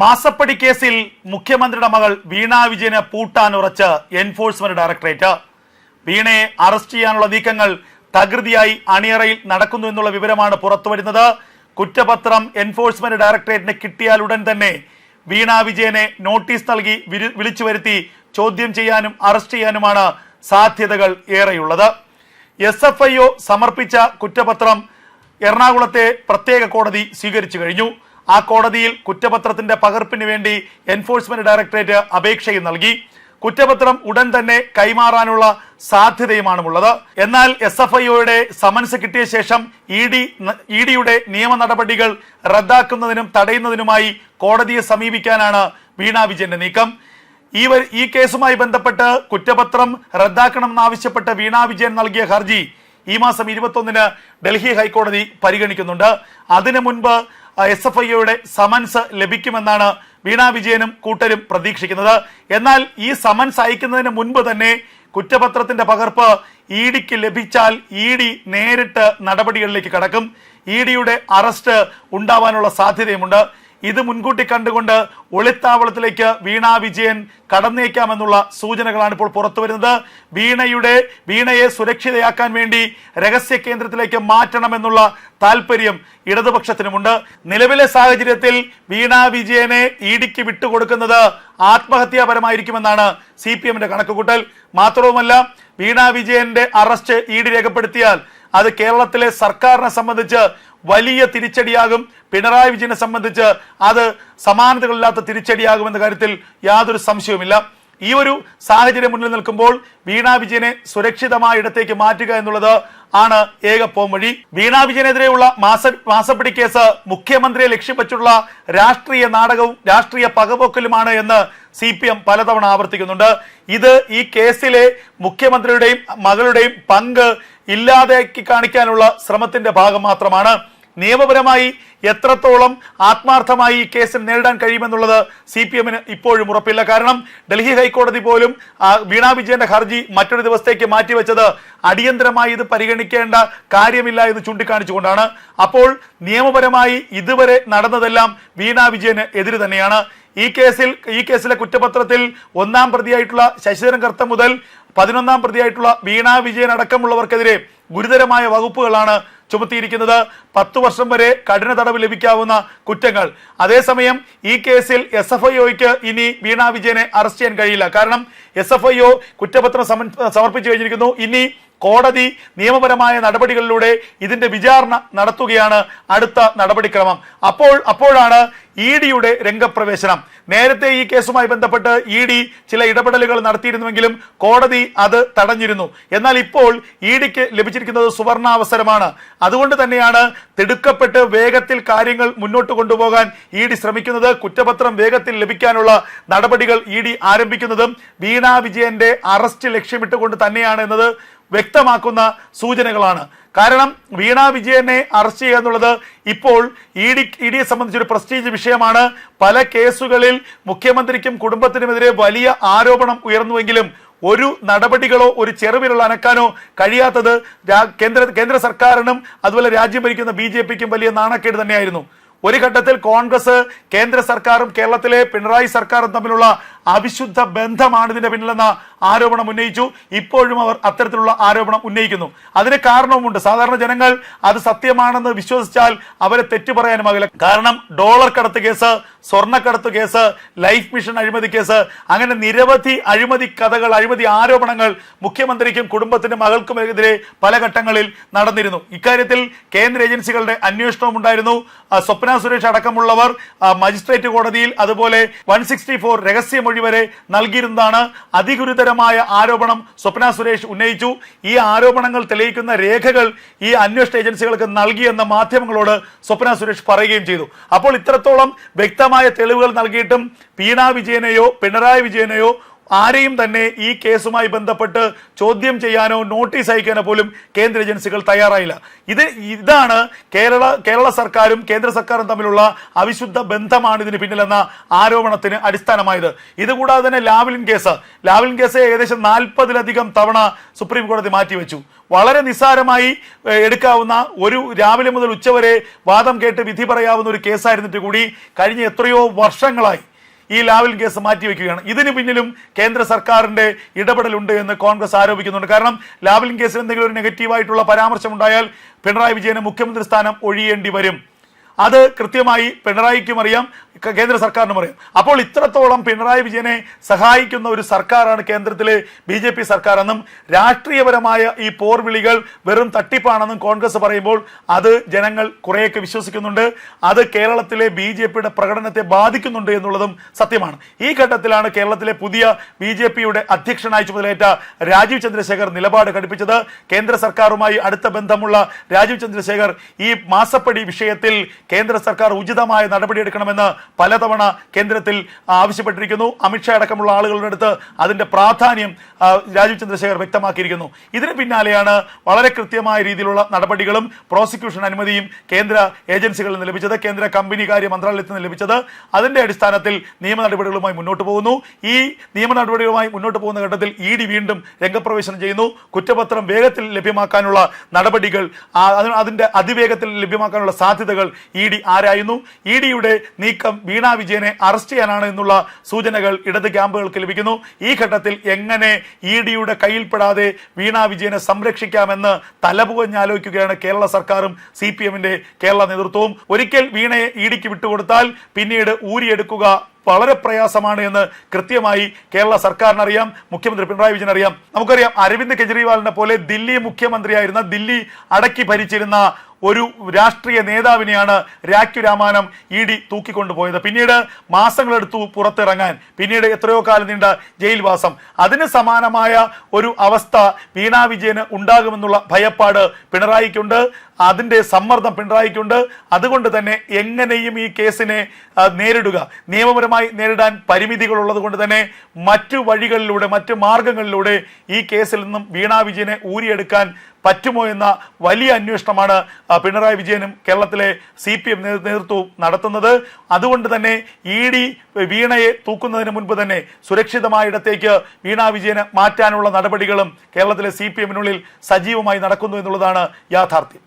മാസപ്പടി കേസിൽ മുഖ്യമന്ത്രിയുടെ മകൾ വീണ വിജയനെ പൂട്ടാനുറച്ച് എൻഫോഴ്സ്മെന്റ് ഡയറക്ടറേറ്റ്. വീണയെ അറസ്റ്റ് ചെയ്യാനുള്ള നീക്കങ്ങൾ തകൃതിയായി അണിയറയിൽ നടക്കുന്നു എന്നുള്ള വിവരമാണ് പുറത്തുവരുന്നത്. കുറ്റപത്രം എൻഫോഴ്സ്മെന്റ് ഡയറക്ടറേറ്റിന് കിട്ടിയാൽ ഉടൻ തന്നെ വീണ വിജയനെ നോട്ടീസ് നൽകി വിളിച്ചു വരുത്തി ചോദ്യം ചെയ്യാനും അറസ്റ്റ് ചെയ്യാനുമാണ് സാധ്യതകൾ ഏറെയുള്ളത്. SFIO സമർപ്പിച്ച കുറ്റപത്രം എറണാകുളത്തെ പ്രത്യേക കോടതി സ്വീകരിച്ചു കഴിഞ്ഞു. ആ കോടതിയിൽ കുറ്റപത്രത്തിന്റെ പകർപ്പിന് വേണ്ടി എൻഫോഴ്സ്മെന്റ് ഡയറക്ടറേറ്റ് അപേക്ഷയും നൽകി. കുറ്റപത്രം ഉടൻ തന്നെ കൈമാറാനുള്ള സാധ്യതയുമാണുള്ളത്. എന്നാൽ SFIOയുടെ സമൻസ് കിട്ടിയ ശേഷം ഇഡിയുടെ നിയമ നടപടികൾ റദ്ദാക്കുന്നതിനും തടയുന്നതിനുമായി കോടതിയെ സമീപിക്കാനാണ് വീണ വിജയന്റെ നീക്കം. ഈ കേസുമായി ബന്ധപ്പെട്ട് കുറ്റപത്രം റദ്ദാക്കണമെന്നാവശ്യപ്പെട്ട് വീണ വിജയൻ നൽകിയ ഹർജി ഈ മാസം 21-ന് ഡൽഹി ഹൈക്കോടതി പരിഗണിക്കുന്നുണ്ട്. അതിനു മുൻപ് SFIOയുടെ സമൻസ് ലഭിക്കുമെന്നാണ് വീണ വിജയനും കൂട്ടരും പ്രതീക്ഷിക്കുന്നത്. എന്നാൽ ഈ സമൻസ് അയക്കുന്നതിന് മുൻപ് തന്നെ കുറ്റപത്രത്തിന്റെ പകർപ്പ് ഇഡിക്ക് ലഭിച്ചാൽ ഇഡി നേരിട്ട് നടപടികളിലേക്ക് കടക്കും. ഇഡിയുടെ അറസ്റ്റ് ഉണ്ടാവാനുള്ള സാധ്യതയുമുണ്ട്. ഇത് മുൻകൂട്ടി കണ്ടുകൊണ്ട് ഒളിത്താവളത്തിലേക്ക് വീണ വിജയൻ കടന്നേക്കാമെന്നുള്ള സൂചനകളാണ് ഇപ്പോൾ പുറത്തു വരുന്നത്. വീണയെ സുരക്ഷിതയാക്കാൻ വേണ്ടി രഹസ്യ കേന്ദ്രത്തിലേക്ക് മാറ്റണമെന്നുള്ള താല്പര്യം ഇടതുപക്ഷത്തിനുമുണ്ട്. നിലവിലെ സാഹചര്യത്തിൽ വീണ വിജയനെ ഇഡിക്ക് വിട്ടുകൊടുക്കുന്നത് ആത്മഹത്യാപരമായിരിക്കുമെന്നാണ് CPMന്റെ കണക്കുകൂട്ടൽ. മാത്രവുമല്ല, വീണ വിജയന്റെ അറസ്റ്റ് ഇഡി രേഖപ്പെടുത്തിയാൽ അത് കേരളത്തിലെ സർക്കാരിനെ സംബന്ധിച്ച് വലിയ തിരിച്ചടിയാകും. പിണറായി വിജയനെ സംബന്ധിച്ച് അത് സമാനതകളില്ലാത്ത തിരിച്ചടിയാകുമെന്ന കാര്യത്തിൽ യാതൊരു സംശയവുമില്ല. ഈ ഒരു സാഹചര്യം മുന്നിൽ നിൽക്കുമ്പോൾ വീണ വിജയനെ സുരക്ഷിതമായ ഇടത്തേക്ക് മാറ്റുക എന്നുള്ളത് ആണ് ഏക പോംവഴി. വീണ വിജയനെതിരെയുള്ള മാസപ്പടി കേസ് മുഖ്യമന്ത്രിയെ ലക്ഷ്യം വെച്ചുള്ള രാഷ്ട്രീയ നാടകവും രാഷ്ട്രീയ പകപോക്കലുമാണ് എന്ന് CPM പലതവണ ആവർത്തിക്കുന്നുണ്ട്. ഇത് ഈ കേസിലെ മുഖ്യമന്ത്രിയുടെയും മകളുടെയും പങ്ക് ഇല്ലാതാക്കി കാണിക്കാനുള്ള ശ്രമത്തിന്റെ ഭാഗം മാത്രമാണ്. നിയമപരമായി എത്രത്തോളം ആത്മാർത്ഥമായി ഈ കേസിൽ നേരിടാൻ കഴിയുമെന്നുള്ളത് CPMന് ഇപ്പോഴും ഉറപ്പില്ല. കാരണം ഡൽഹി ഹൈക്കോടതി പോലും വീണ വിജയന്റെ ഹർജി മറ്റൊരു ദിവസത്തേക്ക് മാറ്റിവെച്ചത് അടിയന്തരമായി ഇത് പരിഗണിക്കേണ്ട കാര്യമില്ല എന്ന് ചൂണ്ടിക്കാണിച്ചുകൊണ്ടാണ്. അപ്പോൾ നിയമപരമായി ഇതുവരെ നടന്നതെല്ലാം വീണ വിജയന് എതിര് തന്നെയാണ്. ഈ കേസിലെ കുറ്റപത്രത്തിൽ 1-ാം പ്രതിയായിട്ടുള്ള ശശിധരൻ കർത്ത മുതൽ 11-ാം പ്രതിയായിട്ടുള്ള വീണ വിജയൻ അടക്കമുള്ളവർക്കെതിരെ ഗുരുതരമായ വകുപ്പുകളാണ് ചുമത്തിയിരിക്കുന്നത്. 10 വർഷം വരെ കഠിന തടവ് ലഭിക്കാവുന്ന കുറ്റങ്ങൾ. അതേസമയം ഈ കേസിൽ SFIOയ്ക്ക് ഇനി വീണ വിജയനെ അറസ്റ്റ് ചെയ്യാൻ കഴിയില്ല. കാരണം SFIO കുറ്റപത്രം സമർപ്പിച്ചു കഴിഞ്ഞിരിക്കുന്നു. ഇനി കോടതി നിയമപരമായ നടപടികളിലൂടെ ഇതിന്റെ വിചാരണ നടത്തുകയാണ് അടുത്ത നടപടിക്രമം. അപ്പോഴാണ് ഇഡിയുടെ രംഗപ്രവേശനം. നേരത്തെ ഈ കേസുമായി ബന്ധപ്പെട്ട് ഇഡി ചില ഇടപെടലുകൾ നടത്തിയിരുന്നുവെങ്കിലും കോടതി അത് തടഞ്ഞിരുന്നു. എന്നാൽ ഇപ്പോൾ ഇഡിക്ക് ലഭിച്ചിരിക്കുന്നത് സുവർണാവസരമാണ്. അതുകൊണ്ട് തന്നെയാണ് തിടുക്കപ്പെട്ട് വേഗത്തിൽ കാര്യങ്ങൾ മുന്നോട്ട് കൊണ്ടുപോകാൻ ഇഡി ശ്രമിക്കുന്നത്. കുറ്റപത്രം വേഗത്തിൽ ലഭിക്കാനുള്ള നടപടികൾ ഇഡി ആരംഭിക്കുന്നതും വീണ വിജയന്റെ അറസ്റ്റ് ലക്ഷ്യമിട്ടുകൊണ്ട് തന്നെയാണ് എന്നത് വ്യക്തമാക്കുന്ന സൂചനകളാണ്. കാരണം വീണ വിജയനെ അറസ്റ്റ് ചെയ്യുക എന്നുള്ളത് ഇപ്പോൾ ഇഡിയെ സംബന്ധിച്ചൊരു പ്രസ്റ്റീജ് വിഷയമാണ്. പല കേസുകളിൽ മുഖ്യമന്ത്രിക്കും കുടുംബത്തിനുമെതിരെ വലിയ ആരോപണം ഉയർന്നുവെങ്കിലും ഒരു നടപടികളോ ഒരു ചെറുവിരൽ അനക്കാനോ കഴിയാത്തത് കേന്ദ്ര സർക്കാരിനും അതുപോലെ രാജ്യം ഭരിക്കുന്ന BJPക്കും വലിയ നാണക്കേട് തന്നെയായിരുന്നു. ഒരു ഘട്ടത്തിൽ കോൺഗ്രസ് കേന്ദ്ര സർക്കാരും കേരളത്തിലെ പിണറായി സർക്കാരും തമ്മിലുള്ള അവിശുദ്ധ ബന്ധമാണ് ഇതിന്റെ പിന്നിലെന്ന ആരോപണം ഉന്നയിച്ചു. ഇപ്പോഴും അവർ അത്തരത്തിലുള്ള ആരോപണം ഉന്നയിക്കുന്നു. അതിന് കാരണവുമുണ്ട്. സാധാരണ ജനങ്ങൾ അത് സത്യമാണെന്ന് വിശ്വസിച്ചാൽ അവരെ തെറ്റു പറയാനുമാകില്ല. കാരണം ഡോളർ കടത്ത് കേസ്, സ്വർണ്ണക്കടത്ത് കേസ്, ലൈഫ് മിഷൻ അഴിമതി കേസ്, അങ്ങനെ നിരവധി അഴിമതി കഥകൾ, അഴിമതി ആരോപണങ്ങൾ മുഖ്യമന്ത്രിക്കും കുടുംബത്തിനും മകൾക്കുമെതിരെ പല ഘട്ടങ്ങളിൽ നടന്നിരുന്നു. ഇക്കാര്യത്തിൽ കേന്ദ്ര ഏജൻസികളുടെ അന്വേഷണവും ഉണ്ടായിരുന്നു. സ്വപ്ന സുരേഷ് അടക്കമുള്ളവർ മജിസ്ട്രേറ്റ് കോടതിയിൽ അതുപോലെ 164 രഹസ്യമൊഴി വരെ നൽകിയിരുന്നതാണ്. അതിഗുരുതരമായ ആരോപണം സ്വപ്ന സുരേഷ് ഉന്നയിച്ചു. ഈ ആരോപണങ്ങൾ തെളിയിക്കുന്ന രേഖകൾ ഈ അന്വേഷണ ഏജൻസികൾക്ക് നൽകിയെന്ന മാധ്യമങ്ങളോട് സ്വപ്ന സുരേഷ് പറയുകയും ചെയ്തു. അപ്പോൾ ഇത്രത്തോളം വ്യക്തമായ തെളിവുകൾ നൽകിയിട്ടും വീണ വിജയനെയോ പിണറായി വിജയനെയോ ആരെയും തന്നെ ഈ കേസുമായി ബന്ധപ്പെട്ട് ചോദ്യം ചെയ്യാനോ നോട്ടീസ് അയക്കാനോ പോലും കേന്ദ്ര ഏജൻസികൾ തയ്യാറായില്ല. ഇതാണ് കേരള സർക്കാരും കേന്ദ്ര സർക്കാരും തമ്മിലുള്ള അവിശുദ്ധ ബന്ധമാണ് ഇതിന് പിന്നിലെന്ന ആരോപണത്തിന് അടിസ്ഥാനമായത്. ഇതുകൂടാതെ തന്നെ ലാവ്ലിൻ കേസ് ഏകദേശം 40-ലധികം തവണ സുപ്രീം കോടതി മാറ്റിവെച്ചു. വളരെ നിസ്സാരമായി എടുക്കാവുന്ന ഒരു രാവിലെ മുതൽ ഉച്ചവരെ വാദം കേട്ട് വിധി പറയാവുന്ന ഒരു കേസായിരുന്നിട്ട് കൂടി കഴിഞ്ഞ എത്രയോ വർഷങ്ങളായി ഈ ലാവ്ലിൻ കേസ് മാറ്റിവെക്കുകയാണ്. ഇതിന് പിന്നിലും കേന്ദ്ര സർക്കാരിന്റെ ഇടപെടലുണ്ട് എന്ന് കോൺഗ്രസ് ആരോപിക്കുന്നുണ്ട്. കാരണം ലാവ്ലിൻ കേസിൽ എന്തെങ്കിലും ഒരു നെഗറ്റീവായിട്ടുള്ള പരാമർശം ഉണ്ടായാൽ പിണറായി വിജയന് മുഖ്യമന്ത്രി സ്ഥാനം ഒഴിയേണ്ടി വരും. അത് കൃത്യമായി പിണറായിക്കും അറിയാം, കേന്ദ്ര സർക്കാരിനും അറിയാം. അപ്പോൾ ഇത്രത്തോളം പിണറായി വിജയനെ സഹായിക്കുന്ന ഒരു സർക്കാരാണ് കേന്ദ്രത്തിലെ BJP സർക്കാർ എന്നും രാഷ്ട്രീയപരമായ ഈ പോർവിളികൾ വെറും തട്ടിപ്പാണെന്നും കോൺഗ്രസ് പറയുമ്പോൾ അത് ജനങ്ങൾ കുറേയൊക്കെ വിശ്വസിക്കുന്നുണ്ട്. അത് കേരളത്തിലെ BJPയുടെ പ്രകടനത്തെ ബാധിക്കുന്നുണ്ട് എന്നുള്ളതും സത്യമാണ്. ഈ ഘട്ടത്തിലാണ് കേരളത്തിലെ പുതിയ BJPയുടെ അധ്യക്ഷനായി ചുമതലയേറ്റ രാജീവ് ചന്ദ്രശേഖർ നിലപാട് ഘടിപ്പിച്ചത്. കേന്ദ്ര സർക്കാരുമായി അടുത്ത ബന്ധമുള്ള രാജീവ് ചന്ദ്രശേഖർ ഈ മാസപ്പടി വിഷയത്തിൽ കേന്ദ്ര സർക്കാർ ഉചിതമായ നടപടിയെടുക്കണമെന്ന് പലതവണ കേന്ദ്രത്തിൽ ആവശ്യപ്പെട്ടിരിക്കുന്നു. അമിത്ഷാ അടക്കമുള്ള ആളുകളുടെ അടുത്ത് അതിന്റെ പ്രാധാന്യം രാജീവ് ചന്ദ്രശേഖർ വ്യക്തമാക്കിയിരിക്കുന്നു. ഇതിന് പിന്നാലെയാണ് വളരെ കൃത്യമായ രീതിയിലുള്ള നടപടികളും പ്രോസിക്യൂഷൻ അനുമതിയും കേന്ദ്ര ഏജൻസികളിൽ നിന്ന് ലഭിച്ചത്, കേന്ദ്ര കമ്പനി കാര്യ മന്ത്രാലയത്തിൽ നിന്ന് ലഭിച്ചത്. അതിന്റെ അടിസ്ഥാനത്തിൽ നിയമ നടപടികളുമായി മുന്നോട്ട് പോകുന്നു. ഈ നിയമ നടപടികളുമായി മുന്നോട്ട് പോകുന്ന ഘട്ടത്തിൽ ED വീണ്ടും രംഗപ്രവേശനം ചെയ്യുന്നു. കുറ്റപത്രം വേഗത്തിൽ ലഭ്യമാക്കാനുള്ള നടപടികൾ, അതിന്റെ അതിവേഗത്തിൽ ലഭ്യമാക്കാനുള്ള സാധ്യതകൾ ED ആരായുന്നു. EDയുടെ നീക്കം വീണ വിജയനെ അറസ്റ്റ് ചെയ്യാനാണ് എന്നുള്ള സൂചനകൾ ഇടത് ക്യാമ്പുകൾക്ക് ലഭിക്കുന്നു. ഈ ഘട്ടത്തിൽ എങ്ങനെ EDയുടെ കയ്യിൽപ്പെടാതെ വീണ വിജയനെ സംരക്ഷിക്കാമെന്ന് തലപുകഞ്ഞാലോചിക്കുകയാണ് കേരള സർക്കാരും CPMന്റെ കേരള നേതൃത്വവും. ഒരിക്കൽ വീണയെ EDക്ക് വിട്ടുകൊടുത്താൽ പിന്നീട് ഊരിയെടുക്കുക വളരെ പ്രയാസമാണ് എന്ന് കൃത്യമായി കേരള സർക്കാരിനറിയാം, മുഖ്യമന്ത്രി പിണറായി വിജയൻ അറിയാം. നമുക്കറിയാം, അരവിന്ദ് കെജ്രിവാളിനെ പോലെ ദില്ലി മുഖ്യമന്ത്രിയായിരുന്ന, ദില്ലി അടക്കി ഭരിച്ചിരുന്ന ഒരു രാഷ്ട്രീയ നേതാവിനെയാണ് രാഖി രാമാനം ED തൂക്കിക്കൊണ്ടുപോയത്. പിന്നീട് മാസങ്ങളെടുത്തു പുറത്തിറങ്ങാൻ, പിന്നീട് എത്രയോ കാലം നീണ്ട ജയിൽവാസം. അതിന് സമാനമായ ഒരു അവസ്ഥ വീണ വിജയന് ഉണ്ടാകുമെന്നുള്ള ഭയപ്പാട് പിണറായിക്കുണ്ട്, അതിന്റെ സമ്മർദ്ദം പിണറായിക്കുണ്ട്. അതുകൊണ്ട് തന്നെ എങ്ങനെയും ഈ കേസിനെ നേരിടുക, നിയമപരമായി നേരിടാൻ പരിമിതികൾ ഉള്ളത് കൊണ്ട് തന്നെ മറ്റു വഴികളിലൂടെ, മറ്റു മാർഗങ്ങളിലൂടെ ഈ കേസിൽ നിന്നും വീണ വിജയനെ ഊരിയെടുക്കാൻ പറ്റുമോ എന്ന വലിയ അന്വേഷണമാണ് പിണറായി വിജയനും കേരളത്തിലെ CPM നേതൃത്വവും നടത്തുന്നത്. അതുകൊണ്ട് തന്നെ ED വീണയെ തൂക്കുന്നതിന് മുൻപ് തന്നെ സുരക്ഷിതമായ ഇടത്തേക്ക് വീണ വിജയനെ മാറ്റാനുള്ള നടപടികളും കേരളത്തിലെ CPMനുള്ളിൽ സജീവമായി നടക്കുന്നു എന്നുള്ളതാണ് യാഥാർത്ഥ്യം.